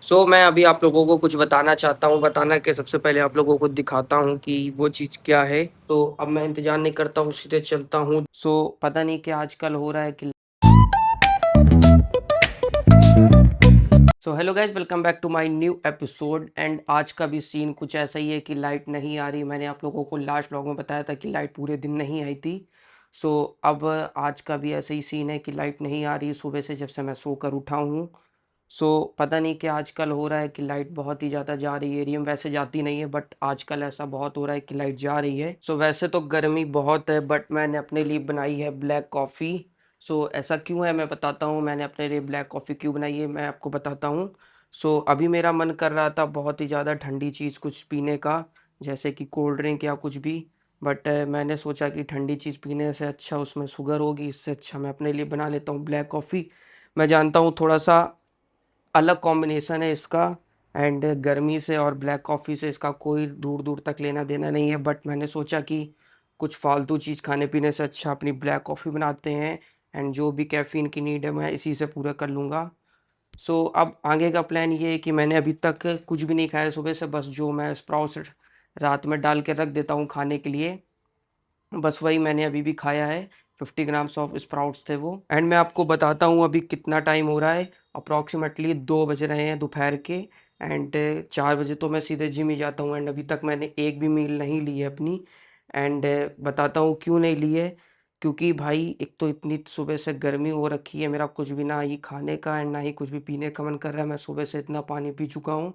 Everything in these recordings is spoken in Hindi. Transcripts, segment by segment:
मैं अभी आप लोगों को कुछ बताना चाहता हूँ, बताना क्या सबसे पहले आप लोगों को दिखाता हूँ कि वो चीज़ क्या है। तो अब मैं इंतज़ार नहीं करता हूँ, सीधे चलता हूँ। पता नहीं क्या आजकल हो रहा है कि hello guys, welcome back to my new episode and आज का भी सीन कुछ ऐसा ही है कि लाइट नहीं आ रही। मैंने आप लोगों को लास्ट व्लॉग में बताया था कि लाइट पूरे दिन नहीं आई थी। अब आज का भी ऐसा ही सीन है कि लाइट नहीं आ रही सुबह से जब से मैं सोकर उठा हूँ। पता नहीं क्या आजकल हो रहा है कि लाइट बहुत ही ज़्यादा जा रही है। एरिया में वैसे जाती नहीं है बट आजकल ऐसा बहुत हो रहा है कि लाइट जा रही है। वैसे तो गर्मी बहुत है बट मैंने अपने लिए बनाई है ब्लैक कॉफ़ी। ऐसा क्यों है मैं बताता हूँ। मैंने अपने लिए ब्लैक कॉफ़ी क्यों बनाई है मैं आपको बताता हूँ। अभी मेरा मन कर रहा था बहुत ही ज़्यादा ठंडी चीज़ कुछ पीने का, जैसे कि कोल्ड ड्रिंक या कुछ भी। बट मैंने सोचा कि ठंडी चीज़ पीने से अच्छा उसमें शुगर होगी, इससे अच्छा मैं अपने लिए बना लेता हूँ ब्लैक कॉफ़ी। मैं जानता हूँ थोड़ा-सा अलग कॉम्बिनेशन है इसका एंड गर्मी से और ब्लैक कॉफ़ी से इसका कोई दूर-दूर तक लेना-देना नहीं है, बट मैंने सोचा कि कुछ फ़ालतू चीज़ खाने-पीने से अच्छा अपनी ब्लैक कॉफ़ी बनाते हैं एंड जो भी कैफ़ीन की नीड है मैं इसी से पूरा कर लूँगा। अब आगे का प्लान ये है कि मैंने अभी तक कुछ भी नहीं खाया सुबह से, बस जो मैं स्प्राउट्स रात में डाल के रख देता हूँ खाने के लिए, बस वही मैंने अभी भी खाया है। 50 ग्राम्स ऑफ स्प्राउट्स थे वो एंड मैं आपको बताता हूँ अभी कितना टाइम हो रहा है। अप्रॉक्सिमेटली 2 बज रहे हैं दोपहर के एंड 4 बजे तो मैं सीधे जिम ही जाता हूँ एंड अभी तक मैंने एक भी मील नहीं ली है अपनी। एंड बताता हूँ क्यों नहीं ली है, क्योंकि भाई एक तो इतनी सुबह से गर्मी हो रखी है, मेरा कुछ भी ना ही खाने का एंड ना ही कुछ भी पीने का मन कर रहा है। मैं सुबह से इतना पानी पी चुका हूँ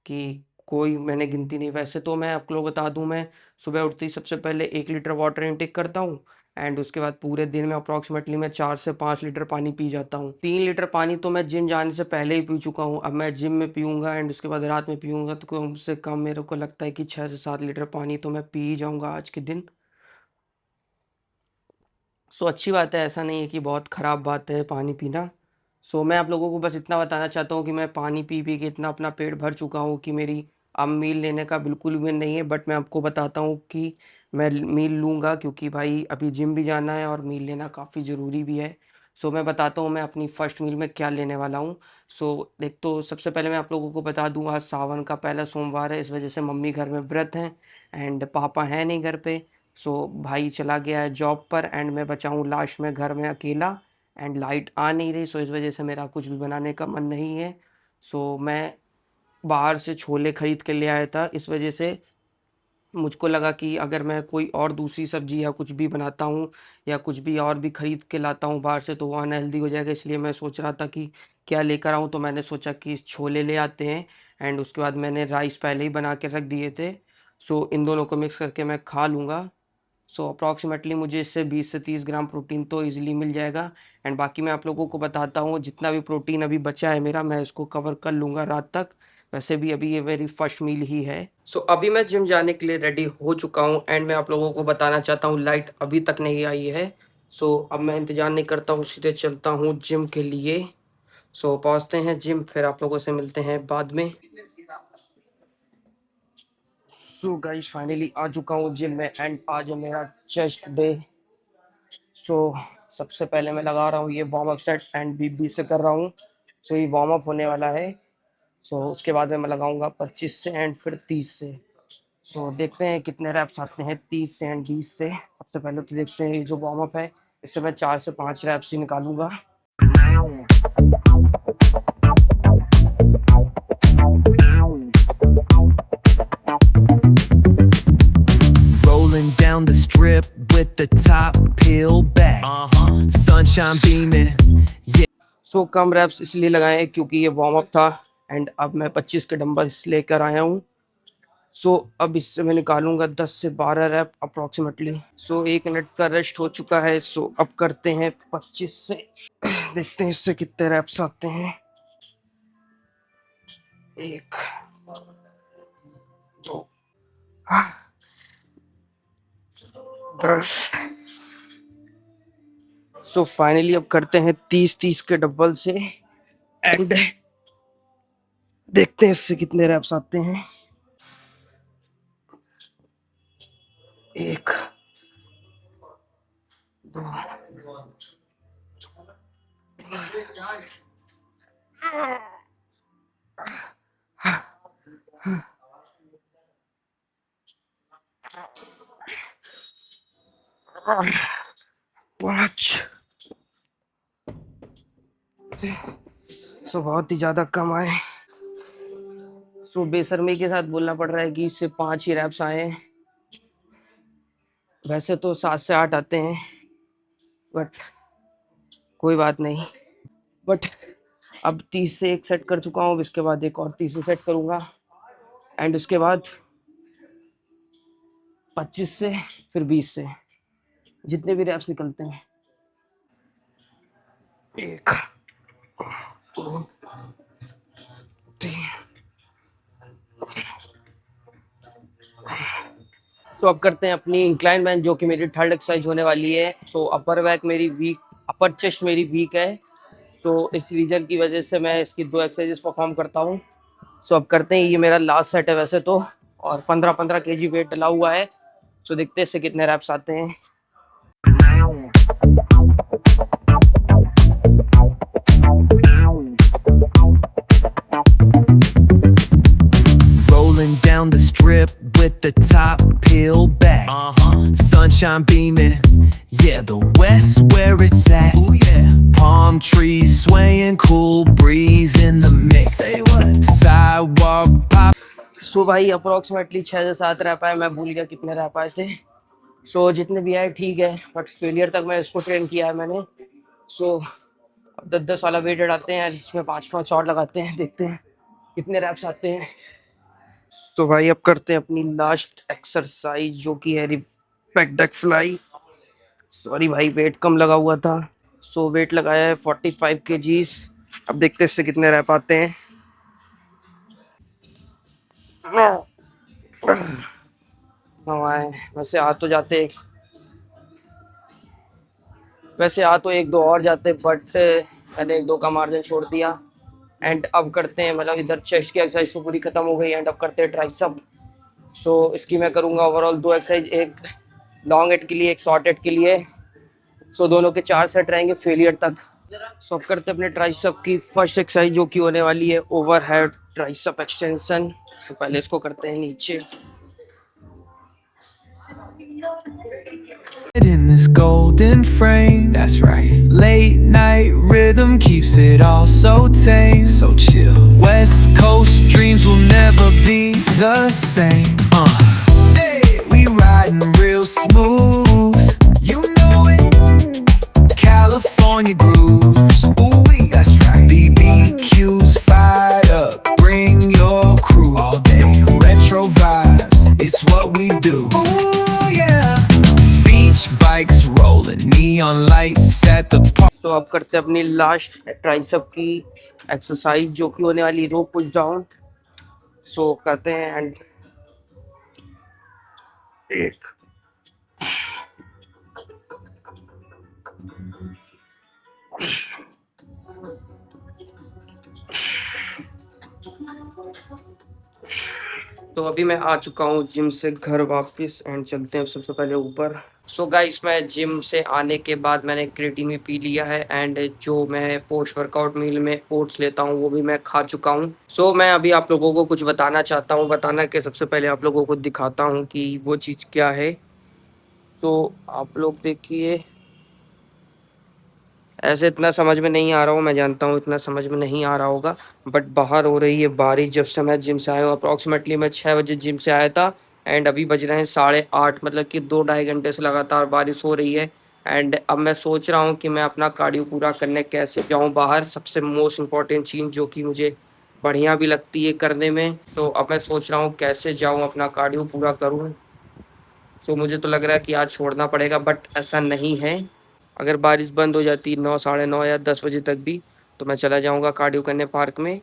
कि कोई मैंने गिनती नहीं। वैसे तो मैं आपको बता दूँ, मैं सुबह उठते ही सबसे पहले 1 लीटर वाटर इनटेक करता हूँ एंड उसके बाद पूरे दिन में अप्रॉक्सिमेटली मैं 4 से 5 लीटर पानी पी जाता हूँ। 3 लीटर पानी तो मैं जिम जाने से पहले ही पी चुका हूँ। अब मैं जिम में पीऊँगा एंड उसके बाद रात में पीऊँगा तो कम से कम मेरे को लगता है कि 6 से 7 लीटर पानी तो मैं पी ही जाऊँगा आज के दिन। अच्छी बात है, ऐसा नहीं है कि बहुत ख़राब बात है पानी पीना। मैं आप लोगों को बस इतना बताना चाहता हूँ कि मैं पानी पी-पी के इतना अपना पेट भर चुका हूँ कि मेरी अब मील लेने का बिल्कुल भी नहीं है। बट मैं आपको बताता हूँ कि मैं मील लूँगा क्योंकि भाई अभी जिम भी जाना है और मील लेना काफ़ी ज़रूरी भी है। मैं बताता हूँ मैं अपनी फर्स्ट मील में क्या लेने वाला हूँ। एक तो सबसे पहले मैं आप लोगों को बता दूँ, आज सावन का पहला सोमवार है, इस वज़ह से मम्मी घर में व्रत हैं एंड पापा हैं नहीं घर पे। भाई चला गया है जॉब पर एंड मैं बचा हूँ लास्ट में घर में अकेला एंड लाइट आ नहीं रही। इस वज़ह से मेरा कुछ भी बनाने का मन नहीं है। मैं बाहर से छोले खरीद के ले आया था, इस वज़ह से मुझको लगा कि अगर मैं कोई और दूसरी सब्ज़ी या कुछ भी बनाता हूँ या कुछ भी और भी खरीद के लाता हूँ बाहर से तो वो अनहेल्दी हो जाएगा, इसलिए मैं सोच रहा था कि क्या लेकर आऊँ। तो मैंने सोचा कि छोले ले आते हैं एंड उसके बाद मैंने राइस पहले ही बना के रख दिए थे। इन दोनों को मिक्स करके मैं खा लूँगा। अप्रॉक्सिमेटली मुझे इससे 20 से 30 ग्राम प्रोटीन तो ईज़िली मिल जाएगा एंड बाकी मैं आप लोगों को बताता हूँ जितना भी प्रोटीन अभी बचा है मेरा, मैं इसको कवर कर लूँगा रात तक। वैसे भी अभी ये मेरी फर्स्ट मील ही है। अभी मैं जिम जाने के लिए रेडी हो चुका हूँ एंड मैं आप लोगों को बताना चाहता हूँ लाइट अभी तक नहीं आई है। अब मैं इंतज़ार नहीं करता हूँ, सीधे चलता हूँ जिम के लिए। पहुँचते हैं जिम, फिर आप लोगों से मिलते हैं बाद में। गाइस फाइनली आ चुका हूँ जिम में एंड आज है मेरा चेस्ट डे। सो सबसे पहले मैं लगा रहा हूँ ये वार्म अप सेट एंड बीबी से कर रहा हूँ। ये वार्म अप होने वाला है। उसके बाद में मैं लगाऊंगा 25 से एंड फिर 30 से। देखते हैं कितने रैप्स आते हैं 30 से एंड 20 से। सबसे पहले तो देखते हैं ये जो वार्म अप है इससे मैं 4 से 5 रैप्स ही निकालूंगा। Rolling down the strip with the top peeled back. Sunshine beaming. Yeah. Come raps इसलिए लगाए हैं क्योंकि ये वार्म अप था एंड अब मैं 25 के डंबल्स लेकर आया हूँ। अब इससे मैं निकालूंगा 10 से 12 रैप अप्रॉक्सिमेटली। 1 मिनट का रेस्ट हो चुका है। अब करते हैं 25 से। देखते हैं इससे कितने रैप्स आते हैं। 1 2 10। फाइनली अब करते हैं 30-30 के डबल से एंड देखते हैं इससे कितने रैप्स आते हैं। 1 2 पाँच। सो बहुत ही ज्यादा कम आए। सो बेशर्मी के साथ बोलना पड़ रहा है कि इससे 5 ही रैप्स आए हैं। वैसे तो 7 से 8 आते हैं, बट कोई बात नहीं। बट अब 30 से एक सेट कर चुका हूँ, इसके बाद एक और 30 से सेट करूँगा, एंड उसके बाद 25 से, फिर 20 से, जितने भी रैप्स निकलते हैं। एक, दो, तीन। सो अब करते हैं अपनी इंक्लाइन बेंच, जो कि मेरी थर्ड एक्सरसाइज होने वाली है। सो अपर बैक मेरी वीक, अपर चेस्ट मेरी वीक है। सो इस रीजन की वजह से मैं इसकी 2 एक्सरसाइजेस परफॉर्म करता हूँ। सो अब करते हैं, ये मेरा लास्ट सेट है वैसे तो, और 15-15 केजी वेट डला हुआ है। सो देखते हैं इससे कितने रैप्स आते हैं। Rolling down the strip with the top peeled back. Sunshine beaming, yeah, the west where it's at. Ooh, yeah. Palm trees swaying, cool breeze in the mix. Say what? Sidewalk pop. सो भाई अप्रोक्सीमेटली 6 से 7 रह पाए, मैं भूल गया कितने रह पाए थे। सो जितने भी आए ठीक है, बट फेलियर तक मैं इसको ट्रेन किया है मैंने। सो अब 10-10 वाला वेट उठाते हैं, इसमें 5-5 और लगाते हैं, देखते हैं कितने रैप्स आते हैं। तो भाई अब करते हैं अपनी लास्ट एक्सरसाइज, जो कि है बैक डेक फ्लाई। सॉरी भाई, वेट कम लगा हुआ था। सो वेट लगाया है 45 केजीज। अब देखते हैं इससे कितने रह पाते हैं। हवाएं वैसे आ तो जाते, वैसे आ तो एक दो और जाते, बट मैंने एक दो का मार्जिन छोड़ दिया। एंड अब करते हैं, मतलब इधर चेस्ट की एक्सरसाइज तो पूरी खत्म हो गई, एंड अब करते हैं ट्राइसेप। सो इसकी मैं करूँगा ओवरऑल 2 एक्सरसाइज, एक लॉन्ग हेड के लिए, एक शॉर्ट हेड के लिए। सो दोनों के 4 सेट रहेंगे फेलियर तक। सो अब करते हैं अपने ट्राइसेप की फर्स्ट एक्सरसाइज, जो कि होने वाली है ओवर हेड ट्राइसेप एक्सटेंशन। सो पहले इसको करते हैं नीचे। In this golden frame, that's right. Late night rhythm keeps it all so tame, so chill. West Coast dreams will never be the same. Hey, we riding real smooth, you know it. California grooves, ooh, that's right. BBQs fired up, bring your crew all day. Retro vibes, it's what we do. Ooh, yeah. Beach bikes rolling, neon lights at the park. तो अब करते हैं अपनी लास्ट ट्राइसेप की एक्सरसाइज, जो कि होने वाली रो पुश डाउन। सो करते हैं, एंड एक, तो अभी मैं आ चुका हूँ जिम से घर वापस, एंड चलते हैं सबसे पहले ऊपर। सो गाइस, मैं जिम से आने के बाद मैंने क्रिएटिन भी पी लिया है, एंड जो मैं पोस्ट वर्कआउट मील में ओट्स लेता हूँ वो भी मैं खा चुका हूँ। सो मैं अभी आप लोगों को कुछ बताना चाहता हूँ, बताना कि सबसे पहले आप लोगों को दिखाता हूँ कि वो चीज़ क्या है। तो आप लोग देखिए, ऐसे इतना समझ में नहीं आ रहा हूँ, मैं जानता हूँ इतना समझ में नहीं आ रहा होगा, बट बाहर हो रही है बारिश। जब से मैं जिम से आया हूँ, अप्रॉक्सीमेटली मैं 6 बजे जिम से आया था, एंड अभी बज रहे हैं 8:30, मतलब कि 2 ढाई घंटे से लगातार बारिश हो रही है। एंड अब मैं सोच रहा हूँ कि मैं अपना कार्डियो पूरा करने कैसे जाऊँ बाहर, सबसे मोस्ट इम्पॉर्टेंट चीज़ जो कि मुझे बढ़िया भी लगती है करने में। सो अब मैं सोच रहा हूँ कैसे जाऊँ अपना कार्डियो पूरा करूँ। सो मुझे तो लग रहा है कि आज छोड़ना पड़ेगा, बट ऐसा नहीं है। अगर बारिश बंद हो जाती 9, साढ़े 9 या 10 बजे तक भी, तो मैं चला जाऊँगा कार्डियो करने पार्क में।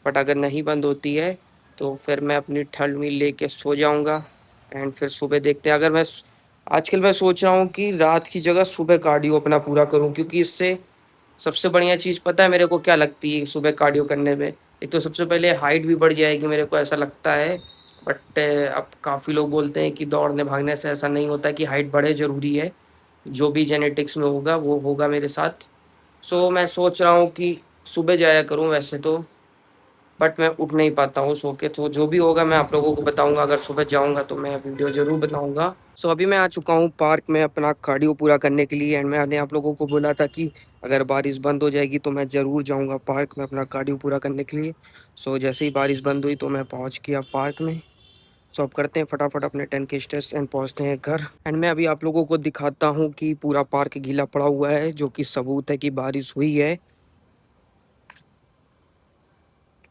बट अगर नहीं बंद होती है, तो फिर मैं अपनी थर्ड मील लेके सो जाऊँगा, एंड फिर सुबह देखते हैं। अगर मैं आजकल मैं सोच रहा हूँ कि रात की जगह सुबह कार्डियो अपना पूरा करूँ, क्योंकि इससे सबसे बढ़िया चीज़ पता है मेरे को क्या लगती है सुबह कार्डियो करने में? एक तो सबसे पहले हाइट भी बढ़ जाएगी, मेरे को ऐसा लगता है। बट अब काफ़ी लोग बोलते हैं कि दौड़ने भागने से ऐसा नहीं होता कि हाइट बढ़े, ज़रूरी है। जो भी जेनेटिक्स में होगा वो होगा मेरे साथ। सो मैं सोच रहा हूँ कि सुबह जाया करूँ वैसे तो। बट मैं उठ नहीं पाता हूँ सो के, तो जो भी होगा मैं आप लोगों को बताऊँगा। अगर सुबह जाऊँगा तो मैं वीडियो ज़रूर बनाऊँगा। सो अभी मैं आ चुका हूँ पार्क में अपना कार्डियो पूरा करने के लिए, एंड मैंने आप लोगों को बोला था कि अगर बारिश बंद हो जाएगी तो मैं ज़रूर जाऊँगा पार्क में अपना कार्डियो पूरा करने के लिए। सो जैसे ही बारिश बंद हुई तो मैं पहुँच गया पार्क में। सो अब करते हैं फटाफट अपने 10 के स्टेप्स एंड पहुँचते हैं घर। एंड मैं अभी आप लोगों को दिखाता हूँ कि पूरा पार्क गीला पड़ा हुआ है, जो कि सबूत है कि बारिश हुई है।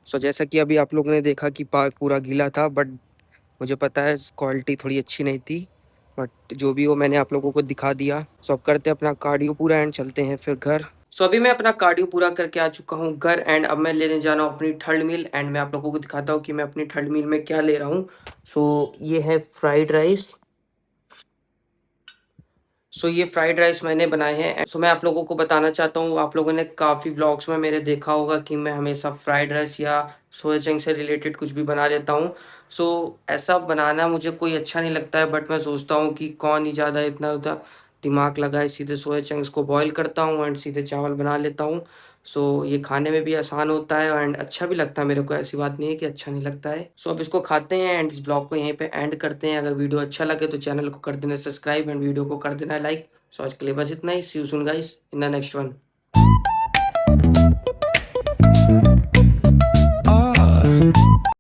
सो जैसा कि अभी आप लोगों ने देखा कि पार्क पूरा गीला था, बट मुझे पता है क्वालिटी थोड़ी अच्छी नहीं थी। बट जो भी हो मैंने आप लोगों को दिखा दिया। सो अब करते हैं अपना कार्डियो पूरा एंड चलते हैं फिर घर। सो अभी मैं अपना कार्डियो पूरा करके आ चुका हूँ घर, एंड अब मैं लेने जा रहा हूँ अपनी थर्ड मील, एंड मैं आप लोगों को दिखाता हूँ कि मैं अपनी थर्ड मील में क्या ले रहा हूँ। सो ये है फ्राइड राइस। सो ये फ्राइड राइस मैंने बनाए हैं। सो मैं आप लोगों को बताना चाहता हूँ, आप लोगों ने काफ़ी व्लॉग्स में मेरे देखा होगा कि मैं हमेशा फ्राइड राइस या सोया चंक से रिलेटेड कुछ भी बना लेता हूँ। सो ऐसा बनाना मुझे कोई अच्छा नहीं लगता है, बट मैं सोचता हूँ कि कौन ही ज़्यादा इतना उतना दिमाग लगाए, सीधे सोया चंक्स को बॉईल करता हूँ एंड सीधे चावल बना लेता हूँ। सो ये खाने में भी आसान होता है एंड अच्छा भी लगता है मेरे को, ऐसी बात नहीं है कि अच्छा नहीं लगता है। सो अब इसको खाते हैं एंड इस ब्लॉग को यहीं पे एंड करते हैं। अगर वीडियो अच्छा लगे तो चैनल को कर देना सब्सक्राइब एंड वीडियो को कर देना लाइक। सो आज के लिए बस इतना ही। See you soon guys in the next one.